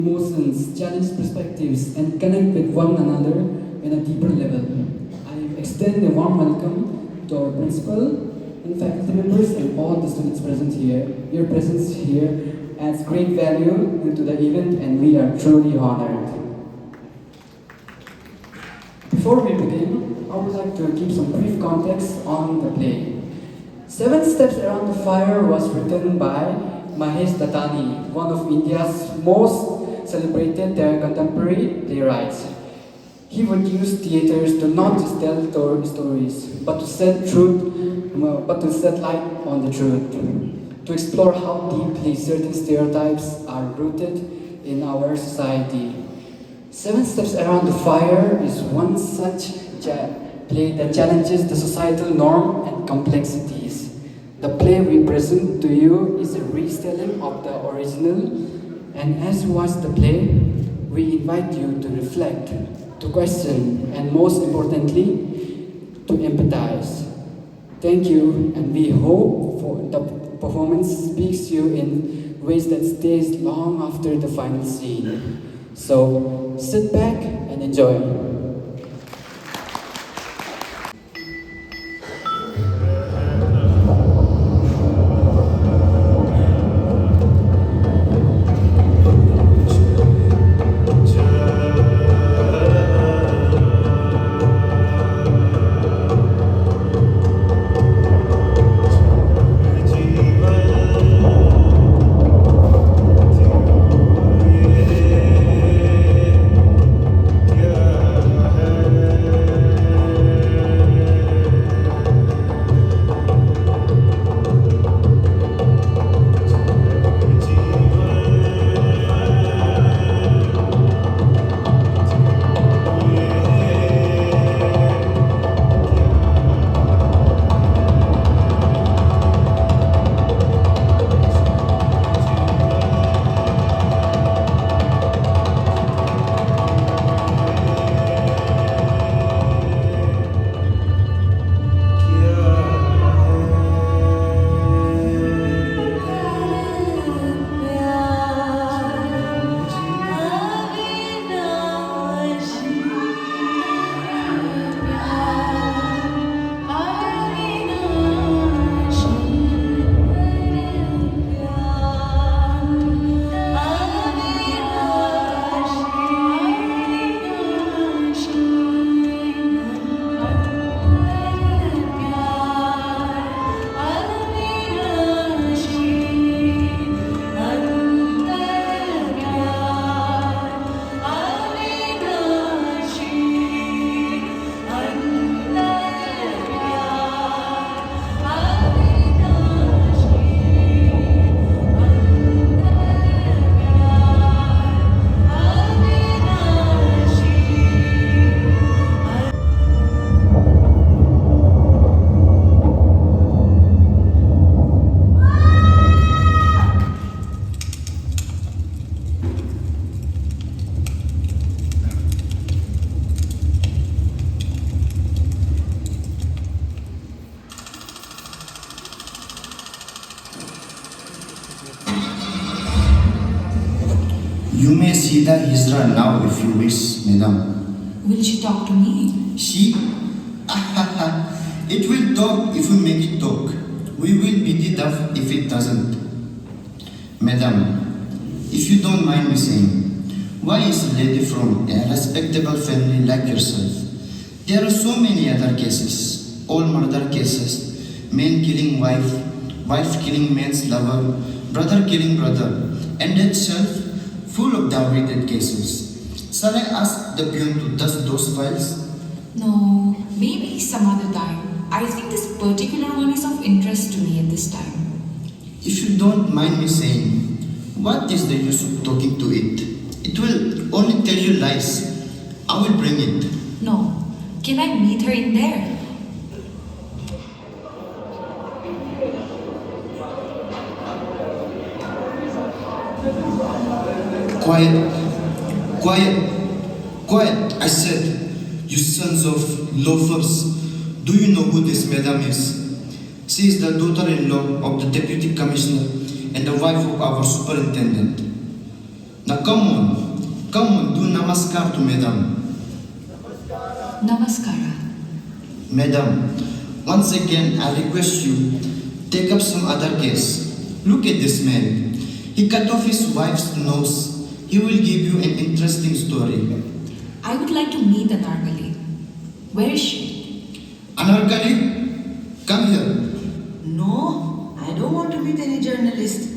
emotions, challenge perspectives, and connect with one another in a deeper level. I extend a warm welcome to our principal and faculty members and all the students present here. Your presence here adds great value into the event, and we are truly honored. Before we begin, I would like to give some brief context on the play. Seven Steps Around the Fire was written by Mahesh Datani, one of India's most celebrated contemporary playwrights. He would use theaters to not just tell stories, but to set light on the truth, to explore how deeply certain stereotypes are rooted in our society. Seven Steps Around the Fire is one such play that challenges the societal norm and complexities. The play we present to you is a retelling of the original, and as you watch the play, we invite you to reflect, to question, and most importantly, to empathize. Thank you, and we hope for the performance speaks to you in ways that stays long after the final scene. So sit back and enjoy. You may see the Hijra now if you wish, madam. Will she talk to me? She? It will talk if you make it talk. We will beat it up if it doesn't. Madam, if you don't mind me saying, why is a lady from a respectable family like yourself? There are so many other cases, all murder cases, man killing wife, wife killing man's lover, brother killing brother, and itself full of dowry-dead cases. Shall I ask the peon to dust those files? No, maybe some other time. I think this particular one is of interest to me at this time. If you don't mind me saying, what is the use of talking to it? It will only tell you lies. I will bring it. No. Can I meet her in there? Quiet, quiet, quiet, I said. You sons of loafers, do you know who this madam is? She is the daughter-in-law of the deputy commissioner and the wife of our superintendent. Now come on, do namaskar to Madam. Namaskara. Madam, once again I request you, take up some other case. Look at this man. He cut off his wife's nose. He will give you an interesting story. I would like to meet Anarkali. Where is she? Anarkali, come here. No, I don't want to meet any journalist.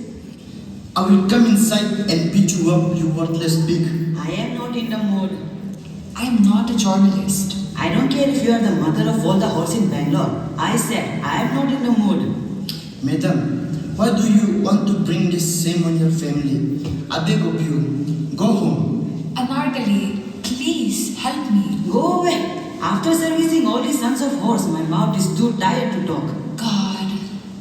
I will come inside and beat you up, you worthless pig. I am not in the mood. I am not a journalist. I don't care if you are the mother of all the horse in Bangalore. I said I am not in the mood. Madam, why do you want to bring this shame on your family? I beg of you, go home. Anarkali, please help me. Go away. After servicing all these sons of horse, my mouth is too tired to talk. God.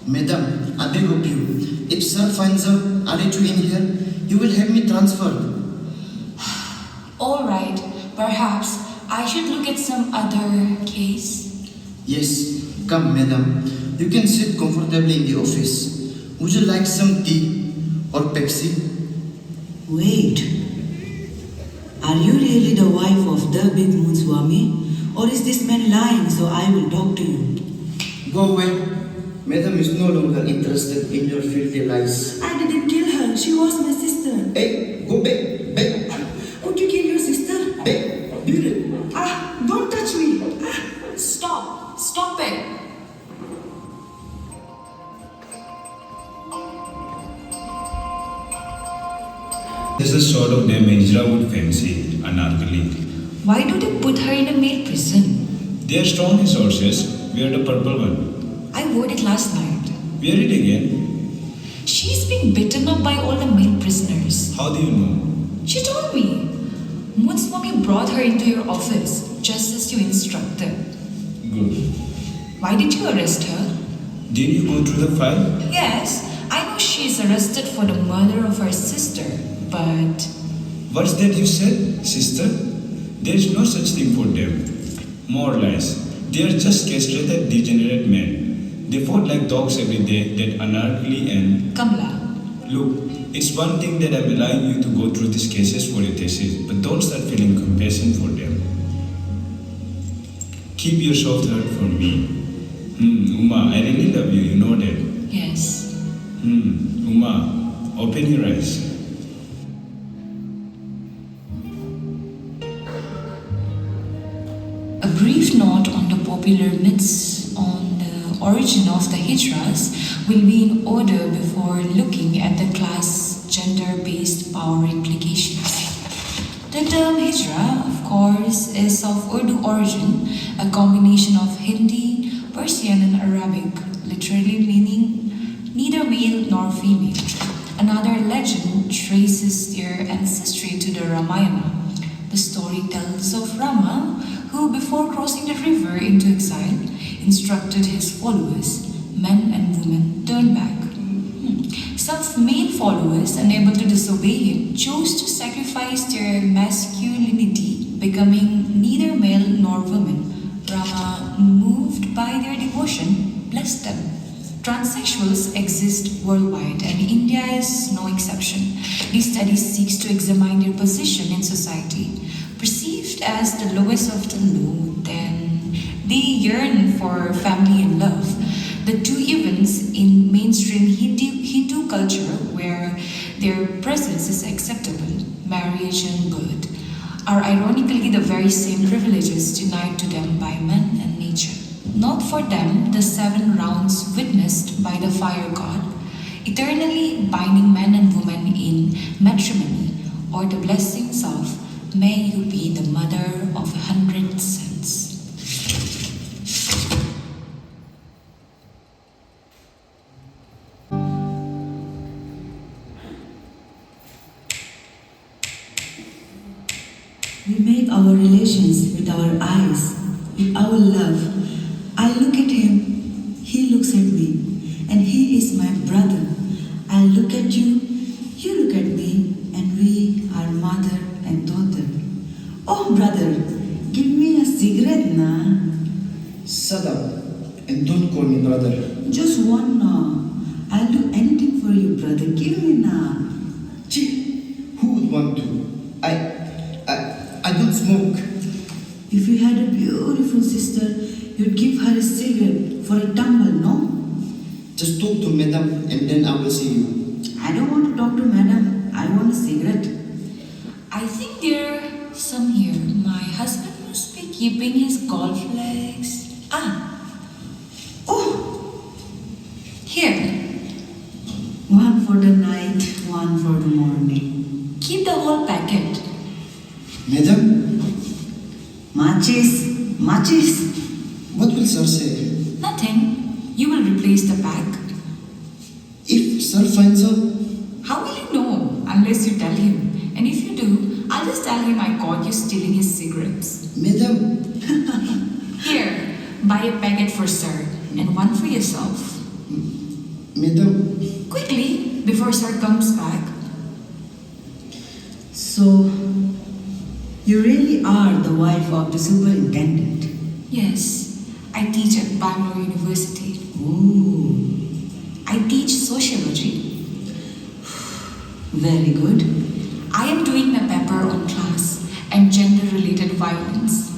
Madam, I beg of you, if sir finds out I let you in here, you will have me transferred. Alright, perhaps I should look at some other case. Yes, come madam. You can sit comfortably in the office. Would you like some tea or Pepsi? Wait. Are you really the wife of the Big Moon Swami? Or is this man lying so I will talk to you? Go away. Madam is no longer interested in your filthy lies. I didn't kill her. She was my sister. Hey, go back. Would you kill your sister? Back. Beat it. Don't touch me. Stop it. This is the sort of name Hijra would fancy, Anarkali. Why do they put her in a male prison? They are strong resources. Wear the purple one. I wore it last night. Wear it again. She's being beaten up by all the male prisoners. How do you know? She told me. Moon's mommy brought her into your office, just as you instructed. Good. Why did you arrest her? Didn't you go through the file? Yes, I know she is arrested for the murder of her sister, but... What's that you said, sister? There is no such thing for them. More lies. They are just castrated, degenerate men. They fought like dogs every day, that Anarkali and... Kamla. Look, it's one thing that I'm allowing you to go through these cases for your thesis, but don't start feeling compassion for them. Keep your soft heart for me. Uma, I really love you, you know that. Yes. Uma, open your eyes. A brief note on the popular myths on the origin of the Hijras will be in order before looking at the class gender-based power implications. The term Hijra, of course, is of Urdu origin, a combination of Hindi, Persian and Arabic, literally meaning neither male nor female. Another legend traces their ancestry to the Ramayana. The story tells of Rama, who before crossing the river into exile, instructed his followers, men and women, turn back. Some male followers, unable to disobey him, chose to sacrifice their masculinity, becoming neither male nor woman. Rama, moved by their devotion, blessed them. Transsexuals exist worldwide, and India is no exception. This study seeks to examine their position in society. Perceived as the lowest of the low, then they yearn for family and love. The two events in mainstream Hindu culture where their presence is acceptable, marriage and birth, are ironically the very same privileges denied to them by men and nature. Not for them the 7 rounds witnessed by the fire god, eternally binding man and woman in matrimony, or the blessings of may you be the mother of 100 sons. We make our relations with our eyes, with our love. I look at him, he looks at me, and he is my brother. I look at you, you look at me, and we are mother and daughter. Oh, brother, give me a cigarette, na. Shut up and don't call me brother. Just one, na. I'll do anything for you, brother. Give me, na. Chee, who would want I don't smoke. If you had a beautiful sister, you'd give her a cigarette for a tumble, no? Just talk to madam and then I will see you. I don't want to talk to madam. I want a cigarette. I think there are some here. My husband must be keeping his golf legs. Oh, Here. one for the night, one for the morning. Keep the whole packet. Madam, Machis, machis. what will sir say? Nothing. You will replace the pack. If sir finds out, How will you know unless you tell him? And if you do, I'll just tell him I caught you stealing his cigarettes. madam, Here, buy a packet for sir and one for yourself. madam, Quickly, before sir comes back. So, you really are the wife of the superintendent. Yes, I teach at Bangalore University. Ooh, I teach sociology. very good. I am doing my paper on class and gender-related violence.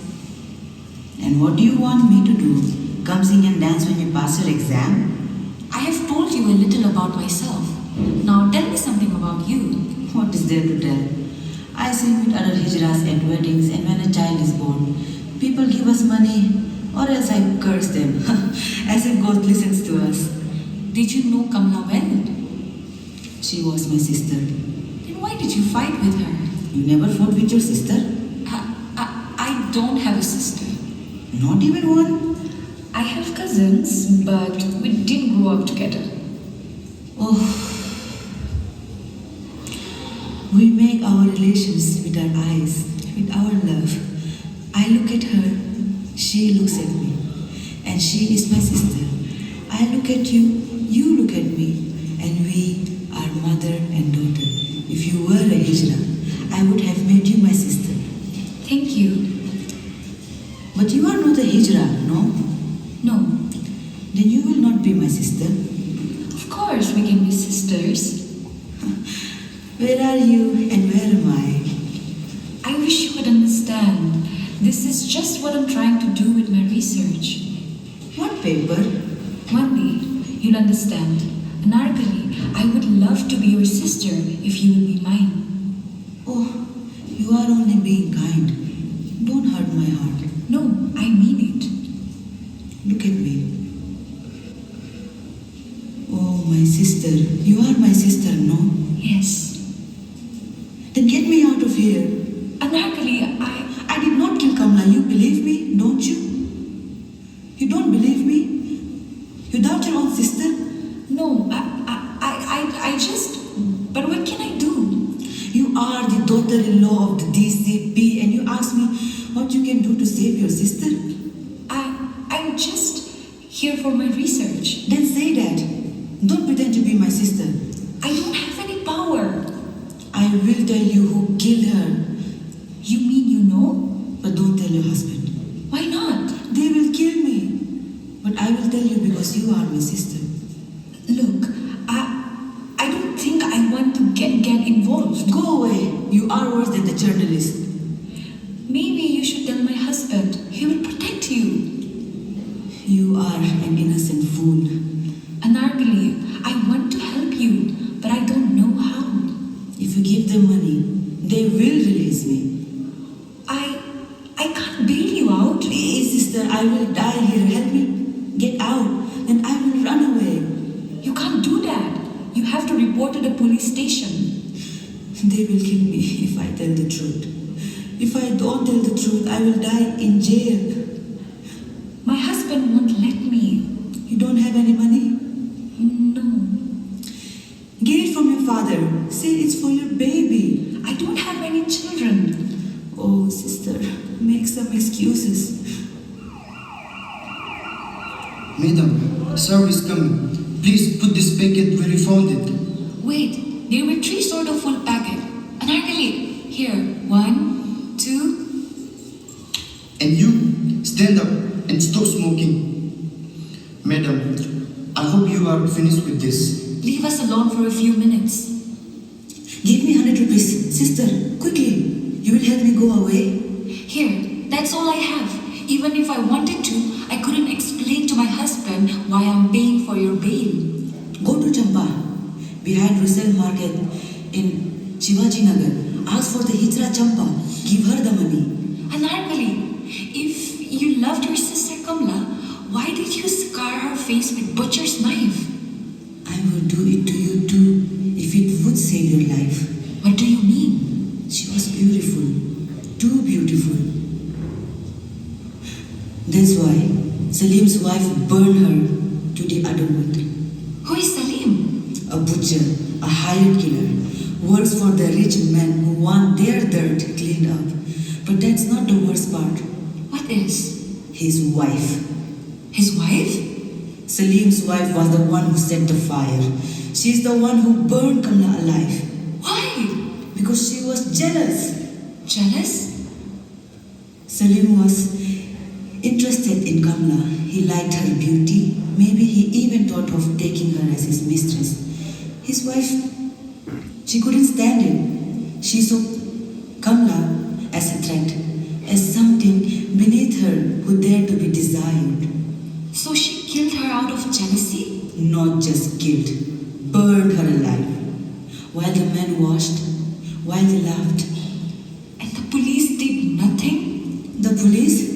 And what do you want me to do? Come sing and dance when you pass your exam? I have told you a little about myself. Now tell me something about you. What is there to tell? I sing with other hijras at weddings and when a child is born. People give us money or else I curse them as if God listens to us. Did you know Kamla well? She was my sister. Then why did you fight with her? You never fought with your sister? I don't have a sister. Not even one? I have cousins, but we didn't grow up together. Oh. We make our relations with our eyes, with our love. I look at her, she looks at me. And she is my sister. I look at you, you look at me. And we are mother and daughter. If you were a hijra, I would have made you my sister. Thank you. But you are not a hijra, no? No, Then you will not be my sister. of course we can be sisters. Where are you and where am I? I wish you would understand. This is just what I'm trying to do with my research. What paper? One day, you'll understand. Anarkali, I would love to be your sister if you will be mine. Oh, you are only being kind. Don't hurt my heart. No, I mean it. Look at me. Oh, my sister. You are my sister, no? Yes. Then get me out of here. Anarkali, I did not kill Kamla. You believe me, don't you? You don't believe me? You doubt your own sister? No, I just. But what can I do? You are the daughter-in-law of the DCP and you ask me what you can do to save your sister? I'm just here for my research. Then say that. Don't pretend to be my sister. I don't have any power. I will tell you who killed her. You mean you know? But don't tell your husband. Why not? They will kill me. But I will tell you because you are my sister. Look, I don't think I want to get involved. Go away. You are worse than the journalist. Maybe you should tell my husband. He will protect you. You are an innocent fool. Anarkali, I want to help you, but I don't know how. If you give them money, they will release me. I can't bail you out. Please, sister, I will die here. Help me get out. Then I will run away. You can't do that. You have to report to the police station. They will kill me if I tell the truth. If I don't tell the truth, I will die in jail. My husband won't let me. You don't have any money? No. Get it from your father. Say it's for your baby. I don't have any children. Oh, sister, make some excuses. madam, sir is coming. Please put this packet where you found it. Wait, there were 3 sort of full packet. Anarkali, here, 1, 2. And you, stand up and stop smoking. Madam, I hope you are finished with this. Leave us alone for a few minutes. Give me 100 rupees. Sister, quickly. let me go away? Here, that's all I have. Even if I wanted to, I couldn't explain to my husband why I'm paying for your bail. Go to Champa, behind resale market in Shivaji Nagar. Ask for the Hijra Champa. Give her the money. Anarkali, if you loved your sister Kamla, why did you scar her face with butcher's knife? I will do it to you too, if it would save your life. What do you mean? She was beautiful, too beautiful. That's why Salim's wife burned her to the underwood. Who is Salim? A butcher, a hired killer, works for the rich men who want their dirt cleaned up. But that's not the worst part. What is? His wife. His wife? Salim's wife was the one who set the fire. She's the one who burned Kamla alive. Why? Because she was jealous. Jealous? Salim was interested in Kamla. He liked her beauty. Maybe he even thought of taking her as his mistress. His wife, she couldn't stand it. She saw Kamla as a threat, as something beneath her who dared to be desired. So she killed her out of jealousy? Not just killed, burned her alive. While the men watched, while they laughed. And the police did nothing? The police?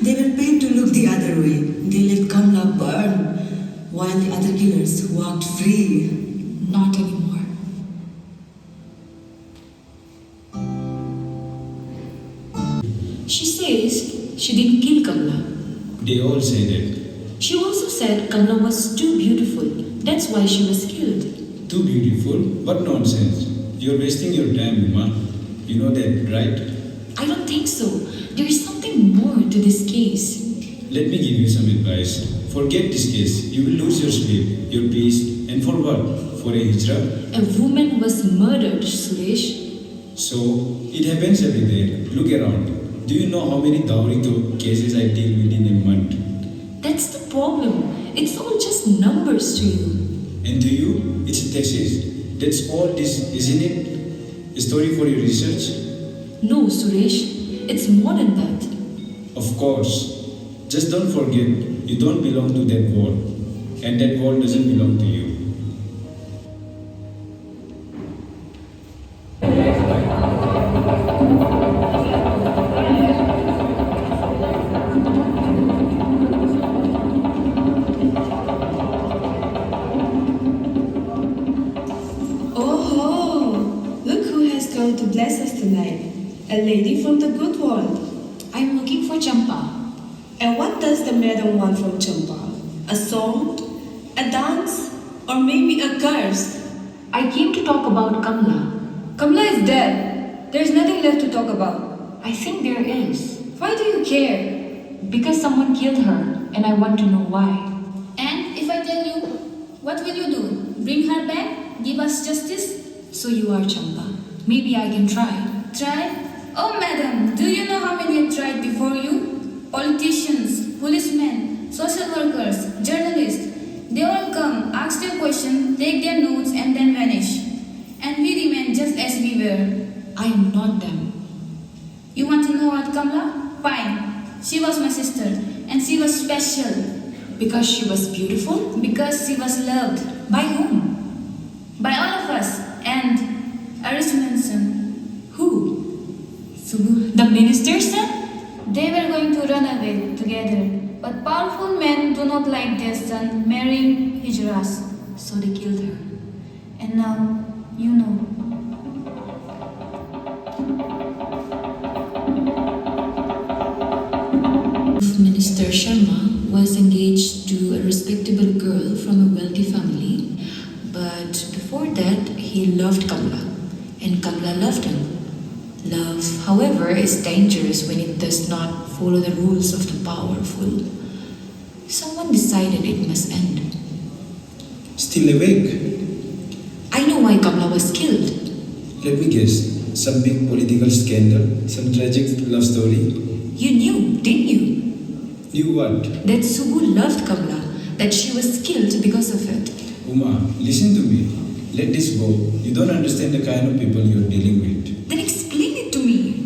They were paid to look the other way. They let Kamla burn, while the other killers walked free. Not anymore. She says she didn't kill Kamla. They all say that. She also said Kamla was too beautiful. That's why she was killed. Too beautiful? What nonsense. You're wasting your time, Uma. You know that, right? I don't think so. There is something more to this case. Let me give you some advice. Forget this case. You will lose your sleep, your peace, and for what? For a hijra? A woman was murdered, Suresh. So, it happens every day. Look around. Do you know how many dowry cases I deal with in a month? That's the problem. It's all just numbers to you. And to you, it's a thesis. That's all this, isn't it? A story for your research? No, Suresh. It's more than that. Of course. Just don't forget, you don't belong to that wall. And that wall doesn't belong to you. Oh, look who has come to bless us tonight. A lady from the good world. I'm looking for Champa. And what does the madam want from Champa? A song? A dance? Or maybe a curse? I came to talk about Kamla. Kamla is dead. There's nothing left to talk about. I think there is. Why do you care? Because someone killed her, and I want to know why. And if I tell you, what will you do? Bring her back? Give us justice? So you are Champa. Maybe I can try. Try? Oh, madam, do you know how many have tried before you? Politicians, policemen, social workers, journalists. They all come, ask their question, take their notes, and then vanish. And we remain just as we were. I am not them. You want to know what, Kamla? Fine. She was my sister, and she was special. Because she was beautiful? Because she was loved. By whom? By all of us. And Arish Manson. Who? The minister's son? They were going to run away together. But powerful men do not like their son marrying hijras. So they killed her. And now, you know. Minister Sharma was engaged to a respectable girl from a wealthy family, but before that he loved Kamla, and Kamla loved him. Love, however, is dangerous when it does not follow the rules of the powerful. Someone decided it must end. Still awake? I know why Kamla was killed. Let me guess. Some big political scandal? Some tragic love story? You knew, didn't you? Knew what? That Subbu loved Kamla, that she was killed because of it. Uma, listen to me. Let this go. You don't understand the kind of people you're dealing with. Then explain it to me.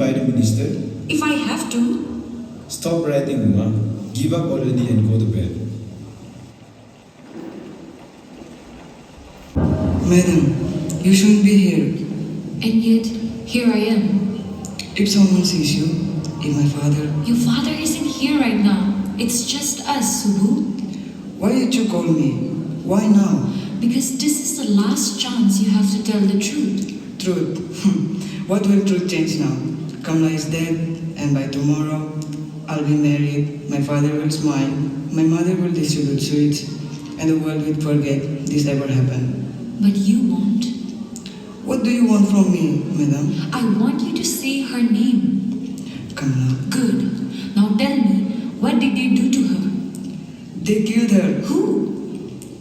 by the minister? If I have to. Stop writing, Uma. Give up already and go to bed. Madam, you shouldn't be here. And yet, here I am. If someone sees you, if my father, Your father isn't here right now. It's just us, Subbu. why did you call me? Why now? Because this is the last chance you have to tell the truth. Truth. What will truth change now? Kamla is dead, and by tomorrow, I'll be married. My father will smile. My mother will distribute sweets, and the world will forget this ever happened. But you won't. What do you want from me, madam? I want you to say her name. Kamla. Good. Now tell me, what did they do to her? They killed her. Who?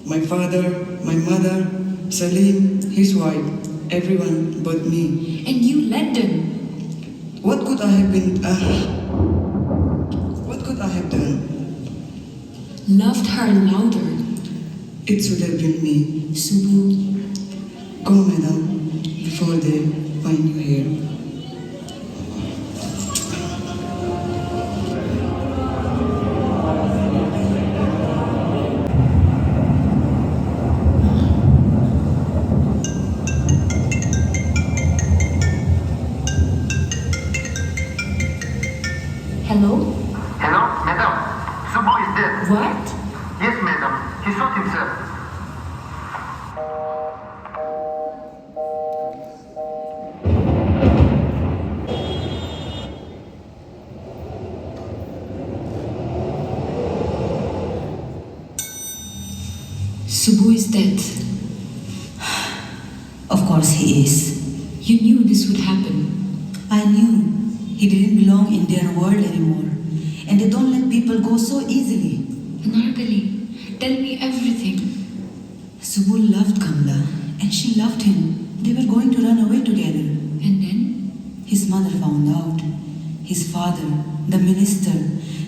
My father, my mother, Salim, his wife, everyone but me. And you let them. What could I have been? What could I have done? Loved her louder. It should have been me. Subbu. Go, madam, before they find you here. Hello? Hello, madam. Subbu is dead. What? Yes, madam. He shot himself. Subbu is dead. Of course he is. You knew this would happen. I knew he didn't belong in their world anymore. And they don't let people go so easily. Anarkali, tell me everything. Subbu loved Kamla and she loved him. They were going to run away together. And then? His mother found out. His father, the minister,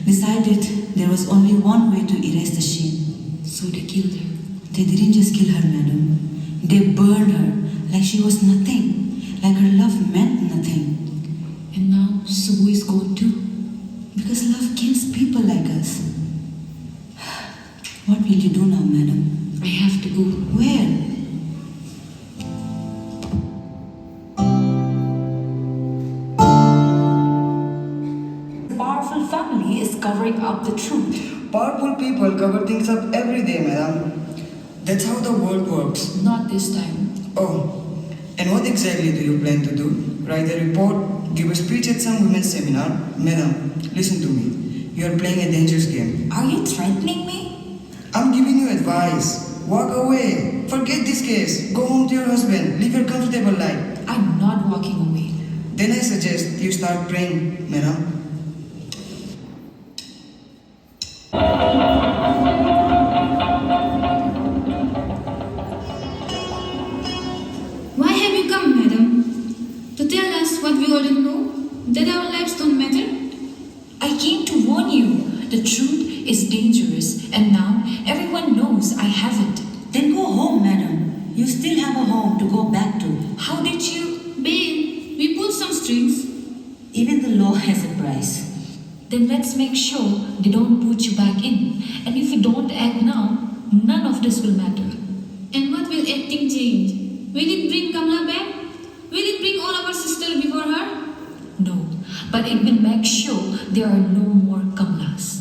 decided there was only one way to erase the shame. So they killed her. They didn't just kill her, madam. They burned her like she was nothing, like her love meant nothing. And now Subbu is gone too. Because love kills people like us. What will you do now, madam? I have to go. Where? The powerful family is covering up the truth. Powerful people cover things up every day, madam. That's how the world works. Not this time. Oh, and what exactly do you plan to do? Write a report, give a speech at some women's seminar? Madam, listen to me. You are playing a dangerous game. Are you threatening me? I'm giving you advice. Walk away. Forget this case. Go home to your husband. Live your comfortable life. I'm not walking away. Then I suggest you start praying, madam. Why have you come, madam? To tell us what we already know? That our lives don't matter? I came to warn you. The truth is dangerous, and now everyone knows I have it. Then go home, madam. You still have a home to go back to. How did you? Babe, we pulled some strings. Even the law has a price. Then let's make sure they don't put you back in. And if you don't act now, none of this will matter. And what will acting change? Will it bring Kamla back? Will it bring all our sisters before her? No, but it will make sure there are no more Kamlas.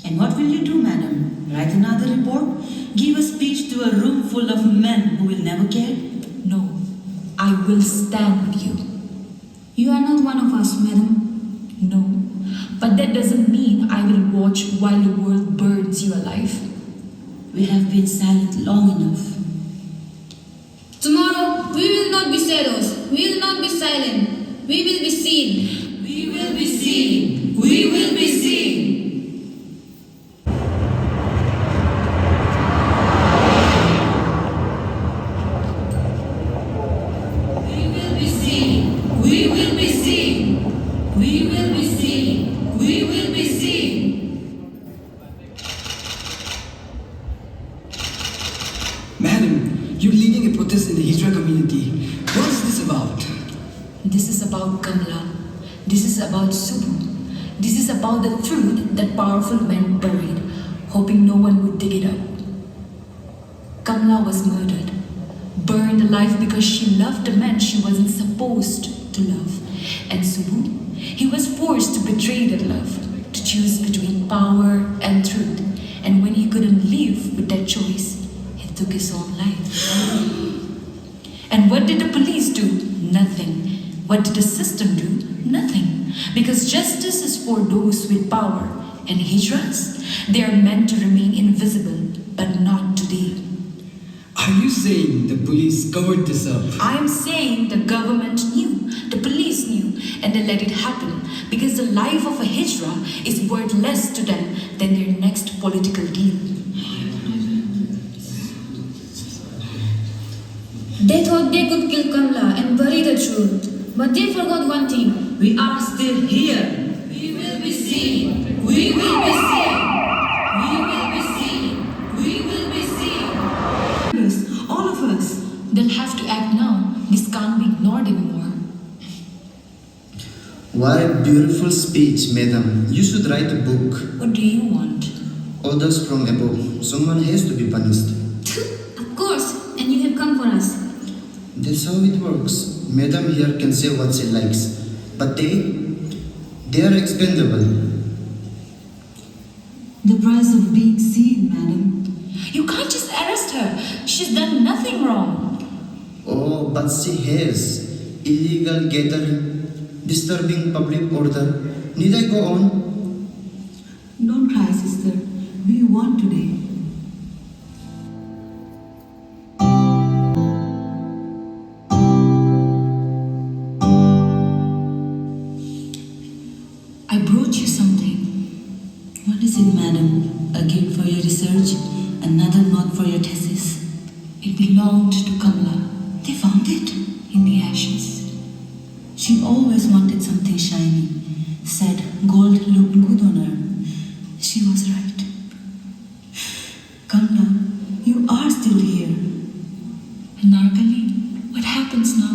And what will you do, madam? Write another report? Give a speech to a room full of men who will never care? No, I will stand with you. You are not one of us, madam. No, but that doesn't mean I will watch while the world burns you alive. We have been silent long enough. Tomorrow, we will not be shadows. We will not be silent. We will be seen. We will be seen. We will be seen. We will be seen. We will be seen. We will be seen. We will be seen. Madam, you're leading a protest in the Hijra community. What is this about? This is about Kamla. This is about Subbu. This is about the truth that powerful men buried, hoping no one would dig it up. Kamla was murdered, burned alive because she loved a man she wasn't supposed to love. And Subbu, he was forced to betray that love, to choose between power and truth. And when he couldn't live with that choice, he took his own life. And what did the police do? Nothing. What did the system do? Nothing. Because justice is for those with power. And hijras, they are meant to remain invisible, but not today. Are you saying the police covered this up? I'm saying the government knew, the police knew, and they let it happen because the life of a hijra is worth less to them than their next political deal. They thought they could kill Kamla and bury the truth, but they forgot one thing. We are still here. We will be seen. We will be seen. We will be seen. We will be seen. Yes, all of us. They'll have to act now. This can't be ignored anymore. What a beautiful speech, madam. You should write a book. What do you want? Orders from above. Someone has to be punished. Of course, and you have come for us. That's how it works. Madam here can say what she likes. But they are expendable. The price of being seen, madam. You can't just arrest her. She's done nothing wrong. Oh, but she has. Illegal gathering, disturbing public order. Need I go on? Don't cry, sister. We won today. I brought you something. What is it, madam? A gift for your research? Another note for your thesis? It belonged to Kamla. They found it. In the ashes. She always wanted something shiny. Said gold looked good on her. She was right. Kamla, you are still here. Narkali, what happens now?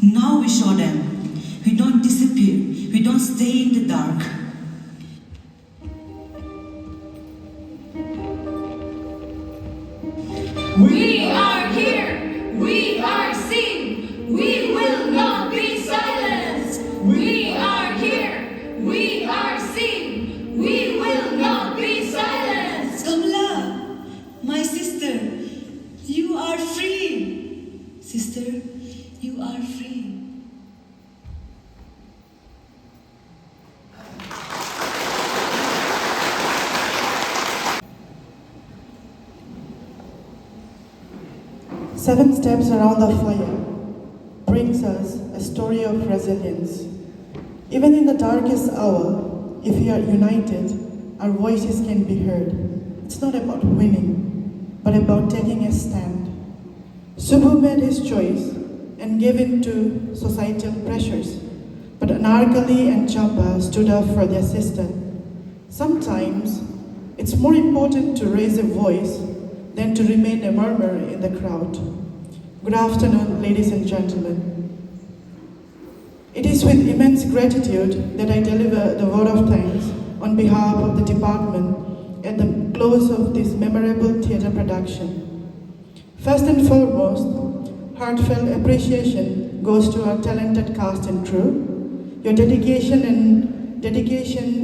Now we show them. We don't disappear. We don't stay in the dark. We are here. We are seen. We will not be silenced. We are here. We are seen. We will not be silenced. Kamla, my sister, you are free. Sister, you are free. Seven Steps Around the Fire brings us a story of resilience. Even in the darkest hour, if we are united, our voices can be heard. It's not about winning, but about taking a stand. Subbu made his choice and gave in to societal pressures, but Anarkali and Chamba stood up for their sister. Sometimes, it's more important to raise a voice than to remain a murmur in the crowd. Good afternoon, ladies and gentlemen. It is with immense gratitude that I deliver the word of thanks on behalf of the department at the close of this memorable theatre production. First and foremost, heartfelt appreciation goes to our talented cast and crew. Your dedication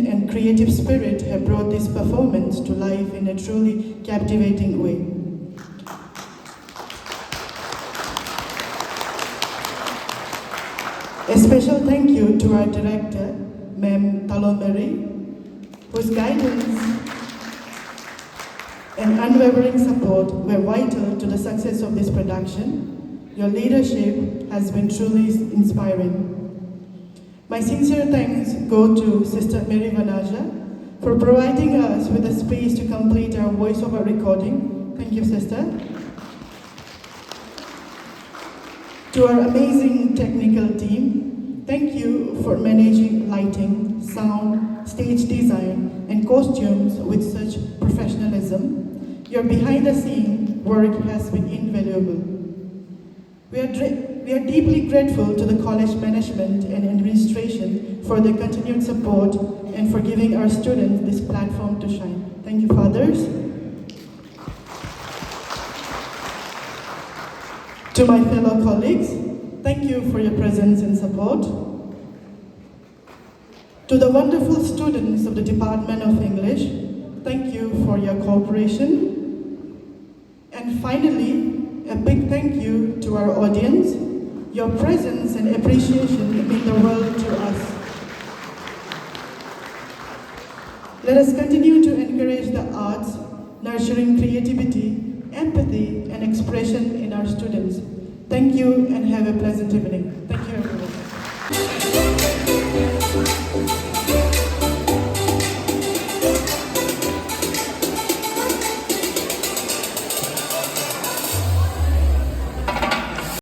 and creative spirit have brought this performance to life in a truly captivating way. A special thank you to our director, Ma'am Talomeri, whose guidance and unwavering support were vital to the success of this production. Your leadership has been truly inspiring. My sincere thanks go to Sister Mary Vanaja for providing us with the space to complete our voiceover recording. Thank you, Sister. To our amazing technical team, thank you for managing lighting, sound, stage design, and costumes with such professionalism. Your behind-the-scenes work has been invaluable. We we are deeply grateful to the college management and administration for their continued support and for giving our students this platform to shine. Thank you, fathers. To my fellow colleagues, thank you for your presence and support. To the wonderful students of the Department of English, thank you for your cooperation. And finally, a big thank you to our audience. Your presence and appreciation mean the world to us. Let us continue to encourage the arts, nurturing creativity, empathy, and expression in our students. Thank you and have a pleasant evening.